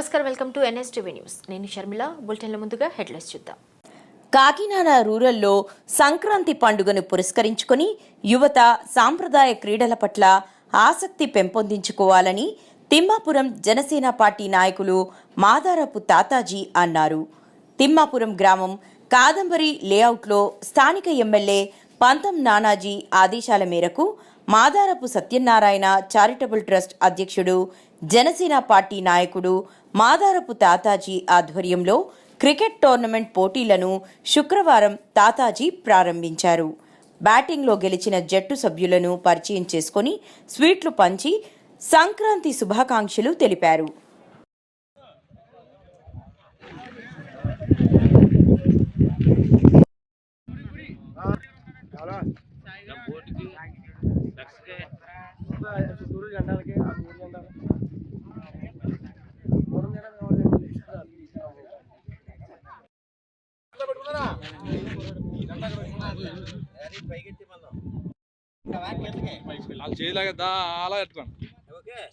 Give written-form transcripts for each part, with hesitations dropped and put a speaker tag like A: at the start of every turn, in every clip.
A: నమస్కారం, welcome to NSTV news. నేను షర్మిల. బులెటిన్ల ముందుగా హెడ్లైన్స్ చూద్దాం.
B: కాకినాడ రూరల్లో సంక్రాంతి పండుగను పురస్కరించుకొని యువత సాంప్రదాయ క్రీడల పట్ల ఆసక్తి పెంపొందించుకోవాలని తిమ్మాపురం జనసేన పార్టీ నాయకులు మాదారపు తాతాజీ అన్నారు. తిమ్మాపురం గ్రామం కాదంబరి లేఅవుట్లో స్థానిక ఎమ్మెల్యే పంతం నానాజీ ఆదేశాల మేరకు మాదారపు సత్యనారాయణ చారిటబుల్ ట్రస్ట్ అధ్యక్షుడు జనసేన పార్టీ నాయకుడు మాదారపు తాతాజీ ఆధ్వర్యంలో క్రికెట్ టోర్నమెంట్ పోటీలను శుక్రవారం తాతాజీ ప్రారంభించారు. బ్యాటింగ్లో గెలిచిన జట్టు సభ్యులను పరిచయం చేసుకుని స్వీట్లు పంచి సంక్రాంతి శుభాకాంక్షలు తెలిపారు.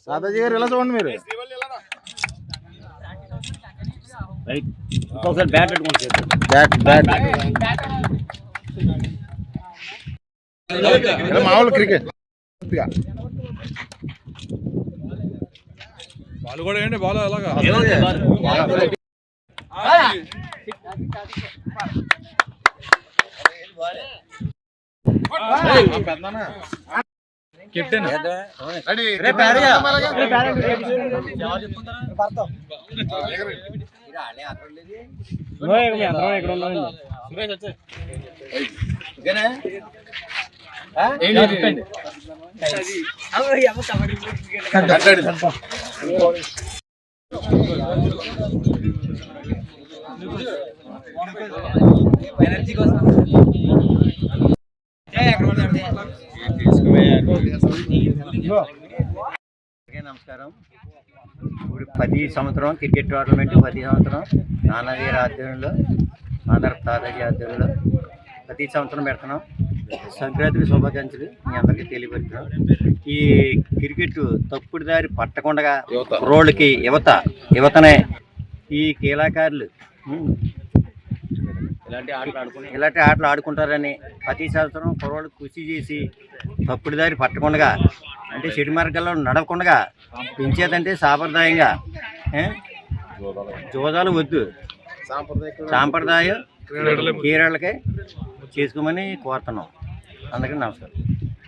C: సాదాజీ గారు ఇలా చూడండి, మీరు మామూలు క్రికెట్
D: బాల్ కూడా ఏంటి, బాల్ అలాగా కెప్టెన్
E: నమస్కారం. ఇప్పుడు 10 సంవత్సరం క్రికెట్ టోర్నమెంట్ 10 సంవత్సరం నానాజీ ఆధ్వర్యంలో మాదారపు తాతాజీ ఆధ్వర్యంలో ప్రతి సంవత్సరం పెడుతున్నాం. సంక్రాంతి శుభాకాంక్షలు మీ అందరికీ తెలియపరుస్తున్నాం. ఈ క్రికెట్ తప్పుడు దారి పట్టకుండా రోడ్లకి యువతనే ఈ క్రీడాకారులు ఇలాంటి ఆటలు ఆడుకుంటారని ప్రతి సంవత్సరం కుర్రోళ్ళు కృషి చేసి తప్పుడు దారి పట్టకుండా, అంటే చెడు మార్గాల్లో నడవకుండా పెంచేదంటే సాంప్రదాయంగా జోదాలు వద్దు, సాంప్రదాయ క్రీడలకే చేసుకోమని కోరుతున్నాం. అందరికీ నమస్కారం.